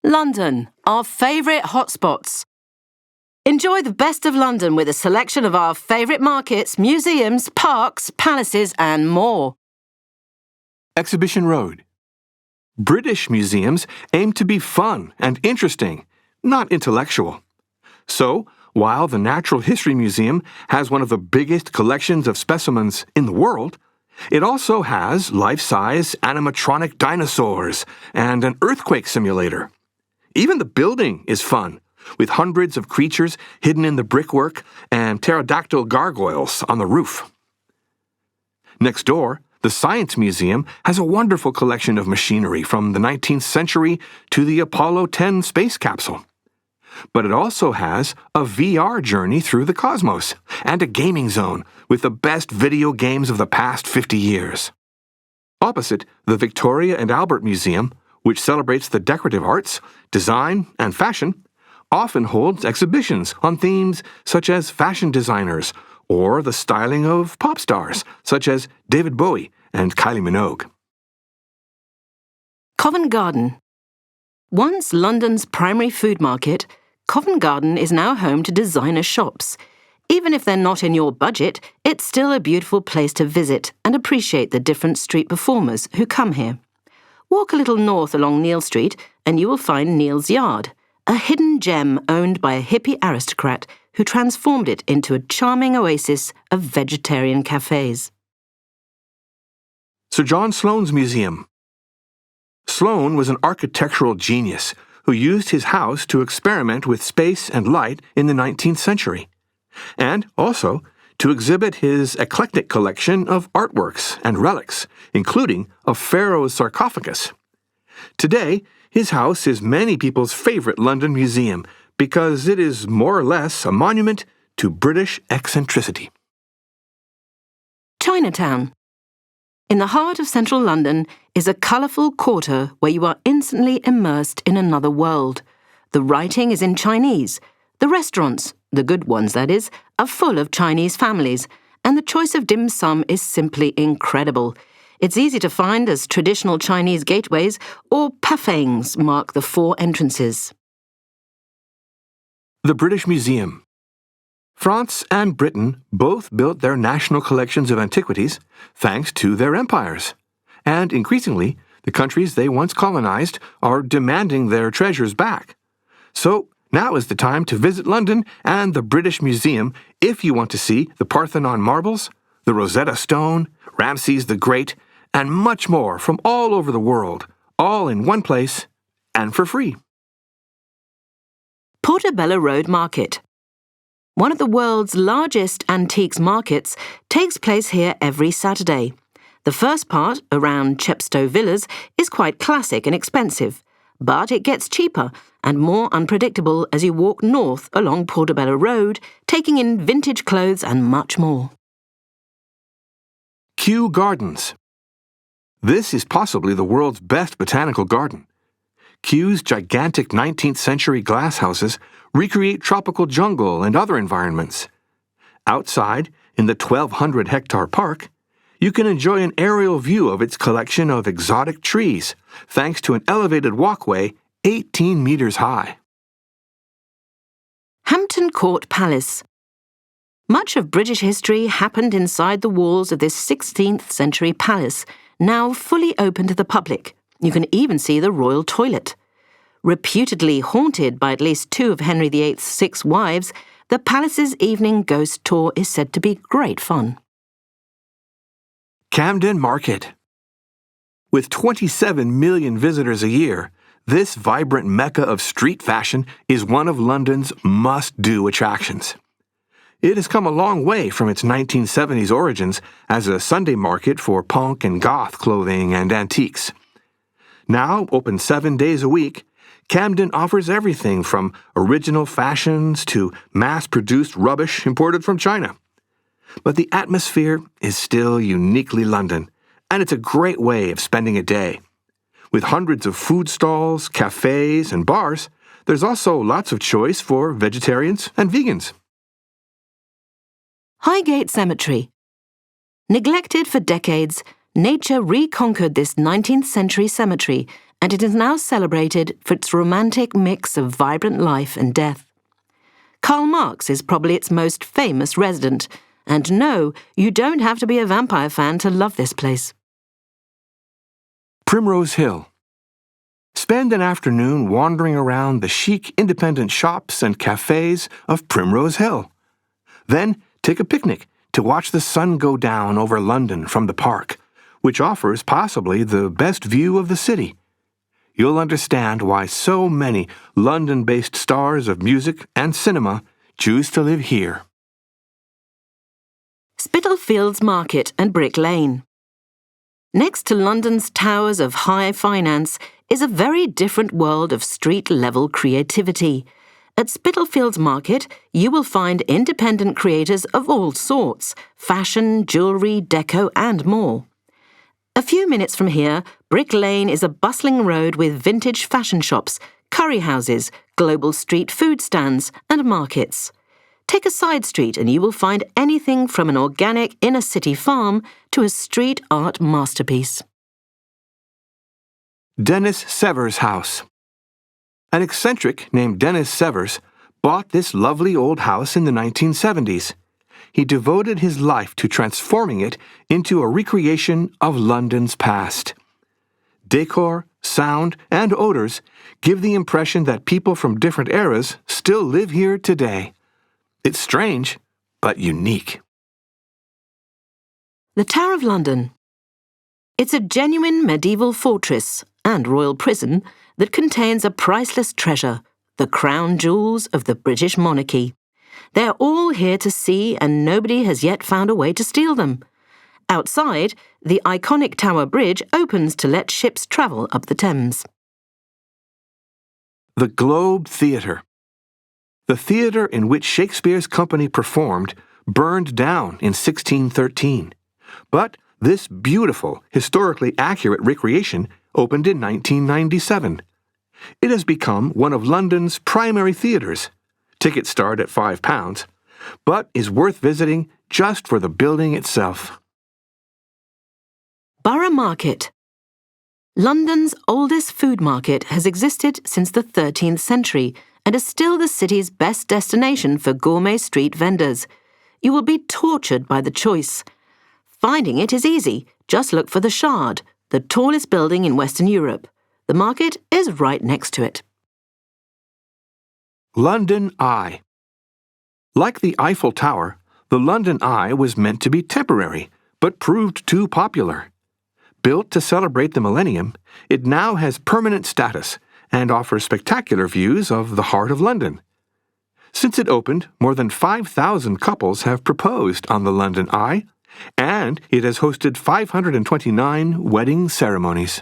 London, our favourite hotspots. Enjoy the best of London with a selection of our favourite markets, museums, parks, palaces and more. Exhibition Road. British museums aim to be fun and interesting, not intellectual. So, while the Natural History Museum has one of the biggest collections of specimens in the world, it also has life-size animatronic dinosaurs and an earthquake simulator. Even the building is fun, with hundreds of creatures hidden in the brickwork and pterodactyl gargoyles on the roof. Next door, the Science Museum has a wonderful collection of machinery from the 19th century to the Apollo 10 space capsule. But it also has a VR journey through the cosmos and a gaming zone with the best video games of the past 50 years. Opposite, the Victoria and Albert Museum, which celebrates the decorative arts, design, and fashion, often holds exhibitions on themes such as fashion designers or the styling of pop stars such as David Bowie and Kylie Minogue. Covent Garden. Once London's primary food market, Covent Garden is now home to designer shops. Even if they're not in your budget, it's still a beautiful place to visit and appreciate the different street performers who come here. Walk a little north along Neal Street and you will find Neal's Yard, a hidden gem owned by a hippie aristocrat who transformed it into a charming oasis of vegetarian cafes. Sir John Sloane's Museum. Sloane was an architectural genius who used his house to experiment with space and light in the 19th century, and also to exhibit his eclectic collection of artworks and relics, including a pharaoh's sarcophagus. Today, his house is many people's favorite London museum because it is more or less a monument to British eccentricity. Chinatown. In the heart of central London is a colourful quarter where you are instantly immersed in another world. The writing is in Chinese. The restaurants, the good ones that is, are full of Chinese families, and the choice of dim sum is simply incredible. It's easy to find as traditional Chinese gateways or parfaits mark the 4 entrances. The British Museum. France and Britain both built their national collections of antiquities thanks to their empires. And increasingly, the countries they once colonized are demanding their treasures back. So, now is the time to visit London and the British Museum if you want to see the Parthenon marbles, the Rosetta Stone, Ramses the Great, and much more from all over the world, all in one place and for free. Portobello Road Market. One of the world's largest antiques markets takes place here every Saturday. The first part, around Chepstow Villas, is quite classic and expensive, but it gets cheaper and more unpredictable as you walk north along Portobello Road, taking in vintage clothes and much more. Kew Gardens. This is possibly the world's best botanical garden. Kew's gigantic 19th century glasshouses recreate tropical jungle and other environments. Outside, in the 1,200-hectare park, you can enjoy an aerial view of its collection of exotic trees, thanks to an elevated walkway 18 meters high. Hampton Court Palace. Much of British history happened inside the walls of this 16th century palace, now fully open to the public. You can even see the royal toilet. Reputedly haunted by at least 2 of Henry VIII's 6 wives, the palace's evening ghost tour is said to be great fun. Camden Market. With 27 million visitors a year, this vibrant mecca of street fashion is one of London's must-do attractions. It has come a long way from its 1970s origins as a Sunday market for punk and goth clothing and antiques. Now open 7 days a week, Camden offers everything from original fashions to mass-produced rubbish imported from China. But the atmosphere is still uniquely London, and it's a great way of spending a day. With hundreds of food stalls, cafes, and bars, there's also lots of choice for vegetarians and vegans. Highgate Cemetery. Neglected for decades, nature reconquered this 19th century cemetery and it is now celebrated for its romantic mix of vibrant life and death. Karl Marx is probably its most famous resident, and no, you don't have to be a vampire fan to love this place. Primrose Hill. Spend an afternoon wandering around the chic independent shops and cafes of Primrose Hill. Then take a picnic to watch the sun go down over London from the park, which offers possibly the best view of the city. You'll understand why so many London-based stars of music and cinema choose to live here. Spitalfields Market and Brick Lane. Next to London's towers of high finance is a very different world of street-level creativity. At Spitalfields Market, you will find independent creators of all sorts, fashion, jewellery, deco and more. A few minutes from here, Brick Lane is a bustling road with vintage fashion shops, curry houses, global street food stands and markets. Take a side street and you will find anything from an organic inner-city farm to a street art masterpiece. Dennis Sever's house. An eccentric named Dennis Severs bought this lovely old house in the 1970s. He devoted his life to transforming it into a recreation of London's past. Decor, sound, and odors give the impression that people from different eras still live here today. It's strange, but unique. The Tower of London. It's a genuine medieval fortress and royal prison that contains a priceless treasure, the crown jewels of the British monarchy. They're all here to see and nobody has yet found a way to steal them. Outside, the iconic Tower Bridge opens to let ships travel up the Thames. The Globe Theatre. The theatre in which Shakespeare's company performed burned down in 1613. But this beautiful, historically accurate recreation opened in 1997. It has become one of London's primary theatres. Tickets start at £5, but is worth visiting just for the building itself. Borough Market. London's oldest food market has existed since the 13th century and is still the city's best destination for gourmet street vendors. You will be tortured by the choice. Finding it is easy. Just look for the Shard, the tallest building in Western Europe. The market is right next to it. London Eye. Like the Eiffel Tower, the London Eye was meant to be temporary, but proved too popular. Built to celebrate the millennium, it now has permanent status and offers spectacular views of the heart of London. Since it opened, more than 5,000 couples have proposed on the London Eye, and it has hosted 529 wedding ceremonies.